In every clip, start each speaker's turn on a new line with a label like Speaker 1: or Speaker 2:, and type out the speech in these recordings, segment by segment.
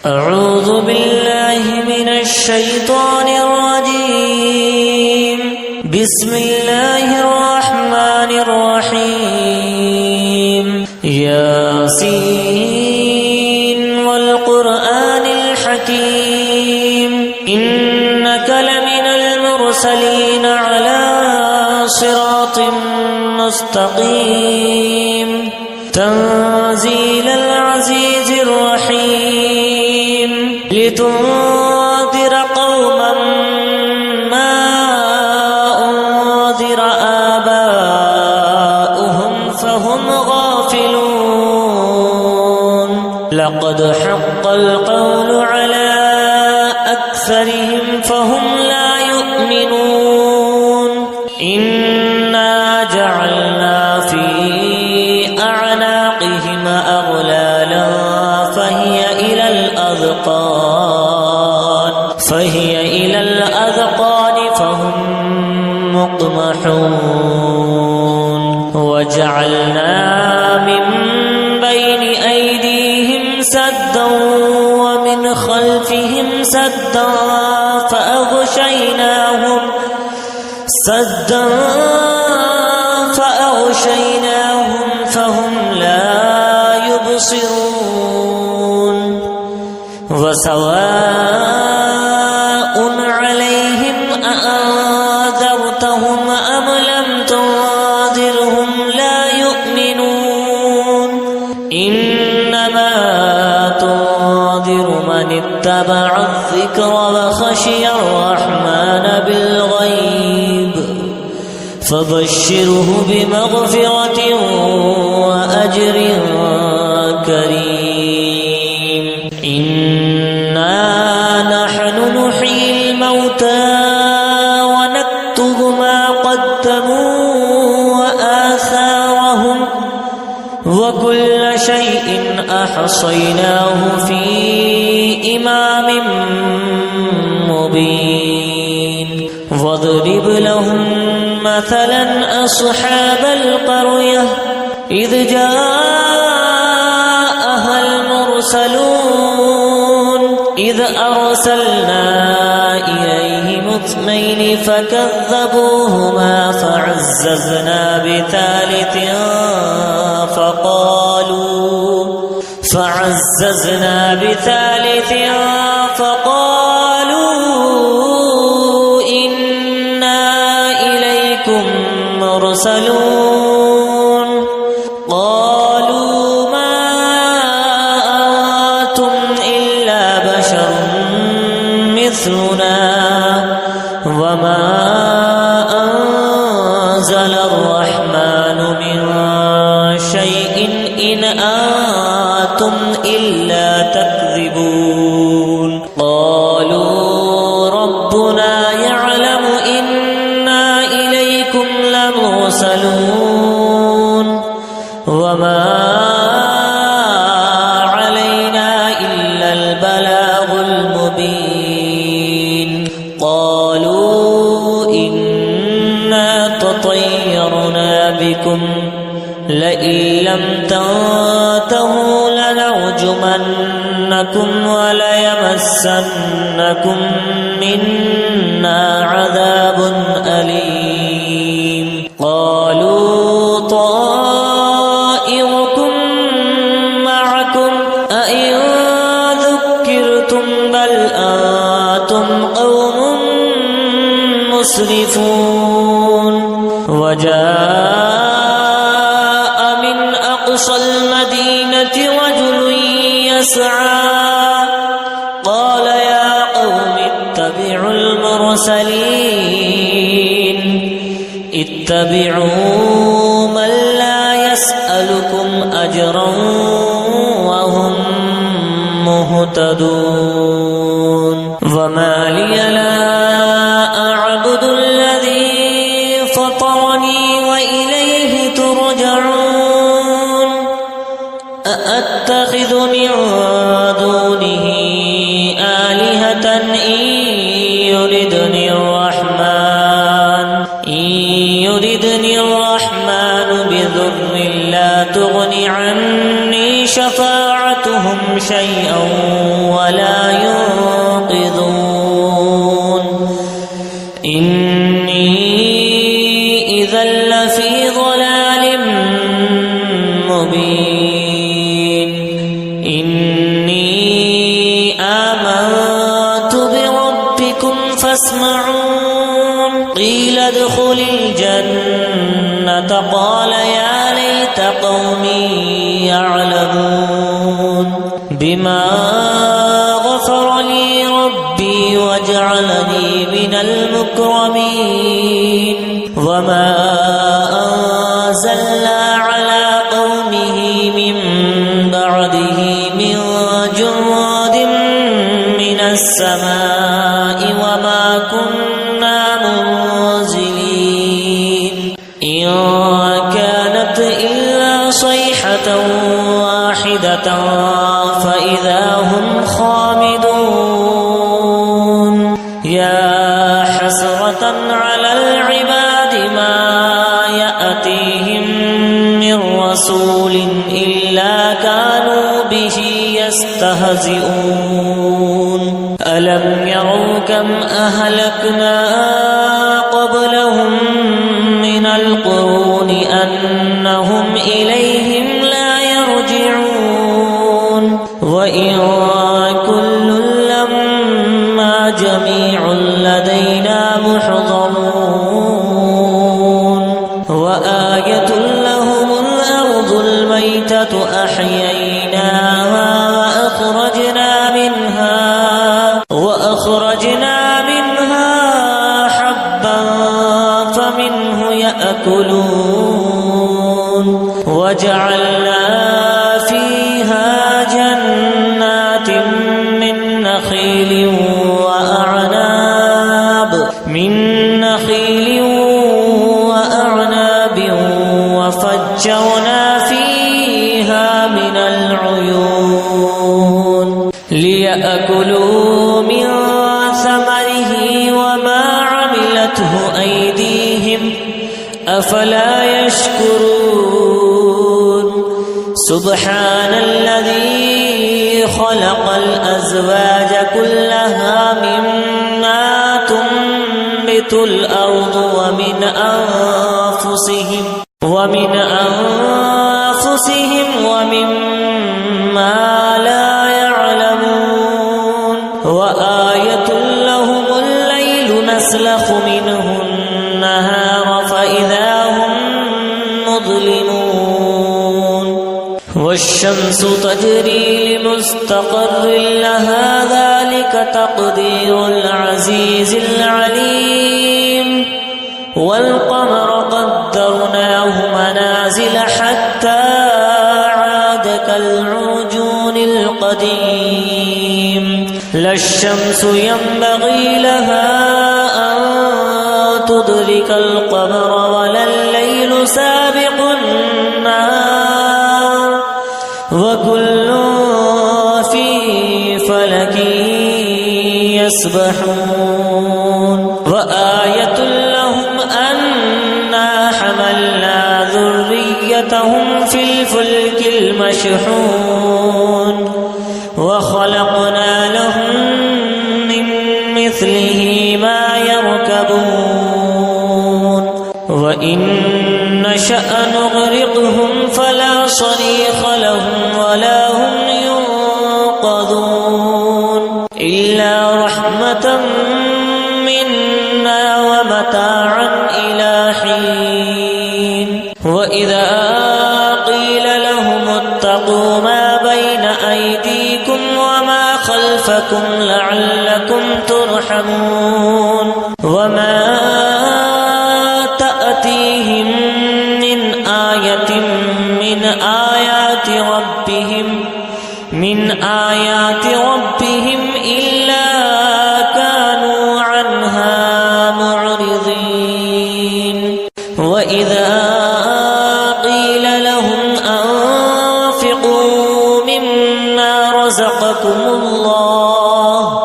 Speaker 1: أعوذ بالله من الشيطان الرجيم. بسم الله الرحمن الرحيم. ياسين والقرآن الحكيم إنك لمن المرسلين على صراط مستقيم تنزيل العزيز الرحيم لتنذر قوما ما أنذر آباؤهم فهم غافلون لقد حق القول على أكثرهم فهم لا يؤمنون إنا جعلنا في أعناقهم أغلالا فهي إلى الأذقان فهم مقمحون وجعلنا من بين أيديهم سدا ومن خلفهم سدا فأغشيناهم فهم لا يبصرون وسواء عليهم أأنذرتهم أم لم تنذرهم لا يؤمنون إنما تنذر من اتبع الذكر وخشي الرحمن بالغيب فبشره بمغفرة وأجر كريم. إنا نحن نحيي الموتى ونكتب ما قدموا وآثارهم وكل شيء أحصيناه في إمام مبين. واضرب لهم مثلا أصحاب القرية إذ جاءها المرسلون إذ أرسلنا إليهم اثنين فكذبوهما فعززنا بثالث فقالوا إنا إليكم مرسلون. قالوا ما أنتم إلا بشر مثلنا وما أنزل الرحمن من شيء إن أنتم إلا تكذبون. قالوا ربنا يعلم إنا إليكم لمرسلون وما علينا إلا البلاغ المبين. قالوا إنا تطيرنا بكم لئن لم تنتهوا لنرجمنكم وليمسنكم منا عذاب أليم. قالوا طائركم معكم أئن ذكرتم بل أنتم قوم مسرفون. وجاء من أقصى المدينة رجل يسعى قال يا قوم اتبعوا المرسلين اتبعوا من لا يسألكم أجرا وهم مهتدون. وما لي لا أعبد الذي فطرني وإليه ترجعون. أأتخذ من دونه آلهة إن يردني الرحمن بضر لا تغن عني شفاعتهم شيئا ولا يسمعون قيل ادخل الجنة قال يا ليت قومي يعلمون بما غفر لي ربي وجعلني من المكرمين وما أنزلنا على قومه من بعده من جراد من السماء وما كنا منزلين إن كانت إلا صيحة واحدة فإذا هم خامدون يا حسرة على العباد ما يأتيهم من رسول إلا كانوا به يستهزئون ألم يروا كم أهلكنا قبلهم من القرون أنهم إليهم لا يرجعون وإن كل لما جميع لدينا محضرون وآية لهم الأرض الميتة أحييناها وأخرجنا منها حبا فمنه يأكلون وجعلنا فيها جنات من نخيل وأعناب وفجرنا فيها من العيون ليأكلوا من ثمره وما عملته أيديهم أفلا يشكرون سبحان الذي خلق الأزواج كلها مما تنبت الأرض ومن أنفسهم ومما لا يعلمون وآية لهم الليل نسلخ منه النهار فإذا هم مظلمون والشمس تجري لمستقر لها ذلك تقدير العزيز العليم والقمر قدرناه منازل حتى عاد كالعرجون القديم لا الشمس ينبغي لها أن تدرك القمر ولا الليل سابق النهار وكل في فلك يسبحون وآية لهم أنا حملنا ذريتهم في الفلك المشحون وخلقنا لهم من مثله ما يركبون وإن نشأ نغرقهم فلا صريخ لهم ولا هم ينقذون إلا رحمة منا ومتاعا إلى حين وإذا قيل لهم اتقوا ما بين أيديكم وما خلفكم لعلكم ترحمون وما تأتيهم من آية من آيات ربهم إلا كانوا عنها معرضين وإذا قيل لهم أنفقوا مما رزقكم الله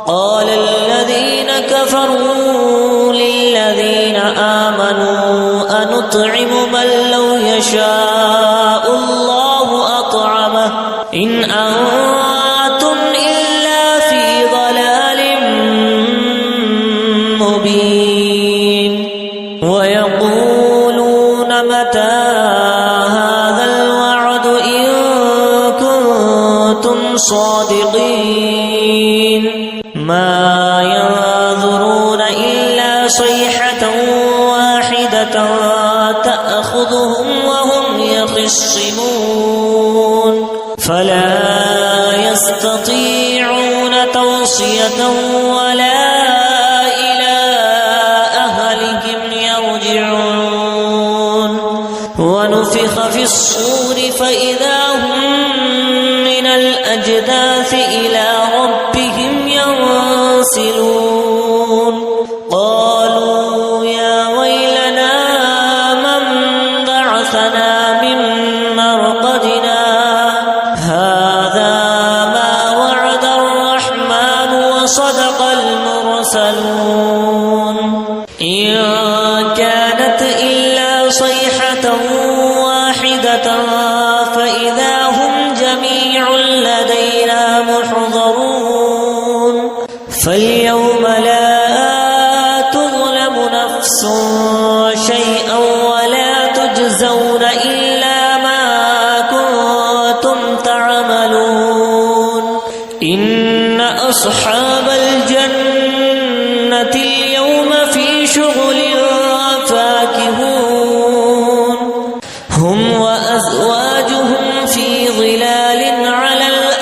Speaker 1: قال الذين كفروا للذين آمنوا أنطعم من لو يشاء الله أطعمه إن أنتم إلا في ضلال مبين ويقولون متى هذا الوعد إن كنتم صادقين ما ينظرون إلا صيحة واحدة تأخذهم وهم يخصمون فلا يستطيعون توصية ولا إلى أهلهم يرجعون ونفخ في الصور فإذا هم من الأجداث إلى ربهم ينسلون قالوا يا ويلنا من بعثنا من مرقدنا هذا ما وعد الرحمن وصدق المرسلون إن كانت إلا صيحة واحدة فإذا هم جميع لدينا محضرون فاليوم لا تظلم نفس شيئا ولا تجزون إلا ما كنتم تعملون إن أصحاب الجنة اليوم في شغل فاكهون هم وأزواجهم في ظلال على الأرائك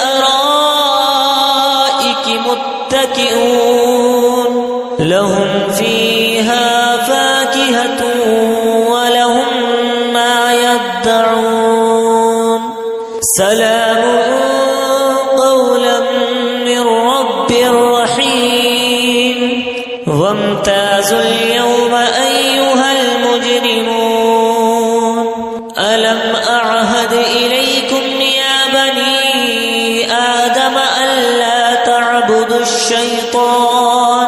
Speaker 1: متكئون لهم فيها فاكهة ولهم ما يدعون سلام قولا من رب رحيم وامتازوا اليوم أيها المجرمون ألم أعهد إليكم يا بني آدم ألا تعبدوا الشيطان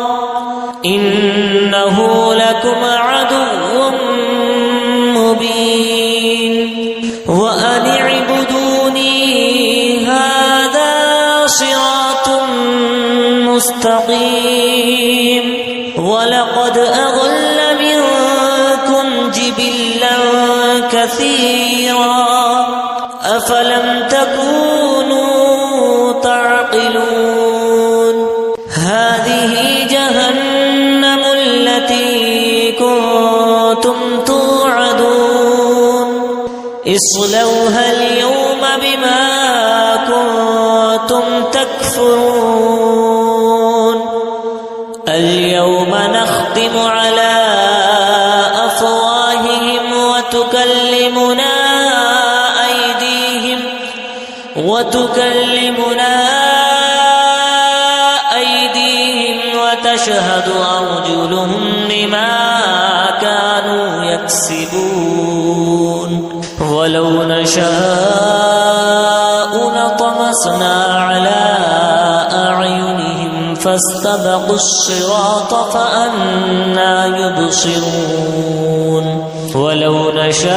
Speaker 1: إنه لكم عدو مبين وأن اعبدوني هذا صراط مستقيم ولقد أضل منكم جبلا كثيرا أفلم تكونوا تعقلون هذه جهنم التي كنتم توعدون اصلوها اليوم بما كنتم تكفرون اليوم نختم على أفواههم وتكلمنا أيديهم وتشهد أرجلهم بما كانوا يكسبون ولو نشاء لطمسنا على أعينهم فاستبقوا الصراط فأنى يبصرون ولو نشاء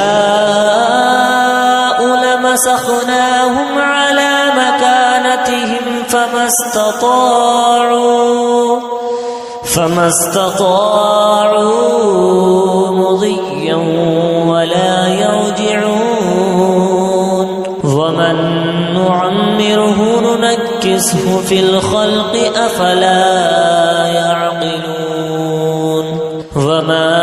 Speaker 1: لمسخناهم على مكانتهم فما استطاعوا مضيا ولا يرجعون ومن نعمره ننكسه في الخلق أفلا يعقلون وما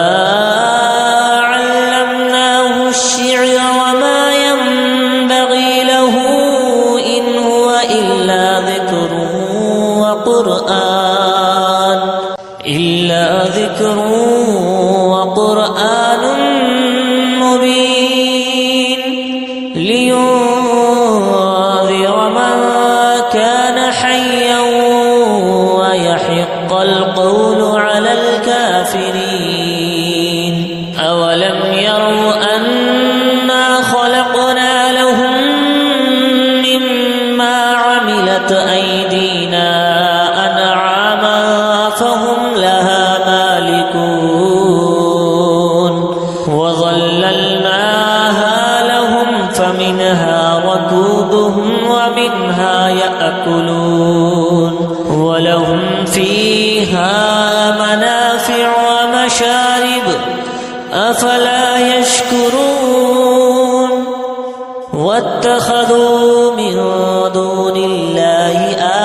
Speaker 1: علمناه الشعر وما ينبغي له إن هو إلا ذكر وقرآن مبين لينذر من كان حيا ويحق القول على الكافرين أولم يروا أنا خلقنا لهم مما عملت أيدينا أنعاما فهم لها مالكون وظللناها لهم فمنها ركوبهم ومنها يأكلون ولهم فيها منافع ومشارب أفلا يشكرون واتخذوا من دون الله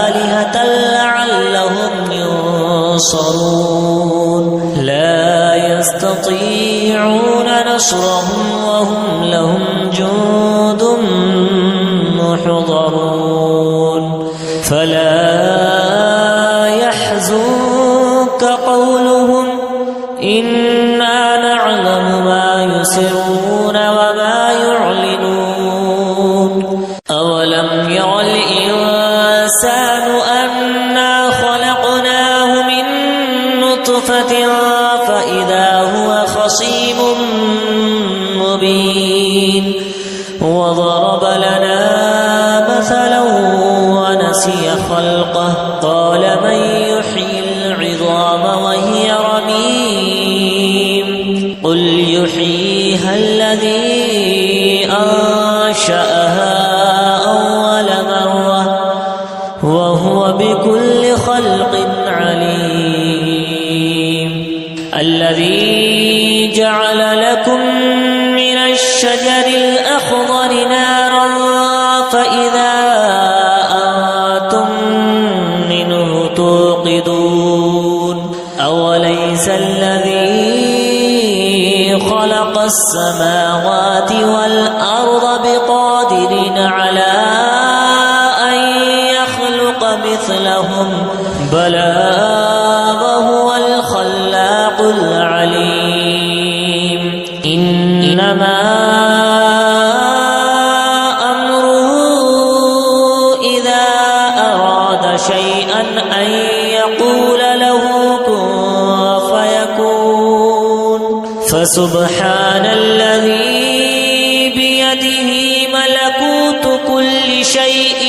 Speaker 1: آلهة لعلهم ينصرون لا يستطيعون نصرهم وهم لهم جند محضرون فلا يحزنك قولهم إنا نعلم ما يسرون وما يعلنون أولم ير الإنسان أنا خلقناه من نطفة فإذا هو خصيم مبين وضرب لنا مثلا ونسي خلقه قال من يحيي العظام وهي رميم قل يحييها الذي أنشأها أول مرة وهو بكل خلق عليم الذي جعل لكم من الشجر الأخضر نارا فإذا أنتم منه توقدون أوليس الذي خلق السماوات والأرض بقادر على أن يخلق مثلهم بلى وهو الخلاق العليم إنما أمره إذا أراد شيئا أن يقول له كن فيكون فسبحان الذي بيده ملكوت كل شيء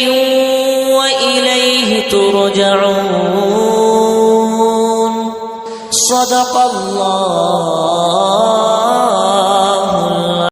Speaker 1: وإليه ترجعون صدق الله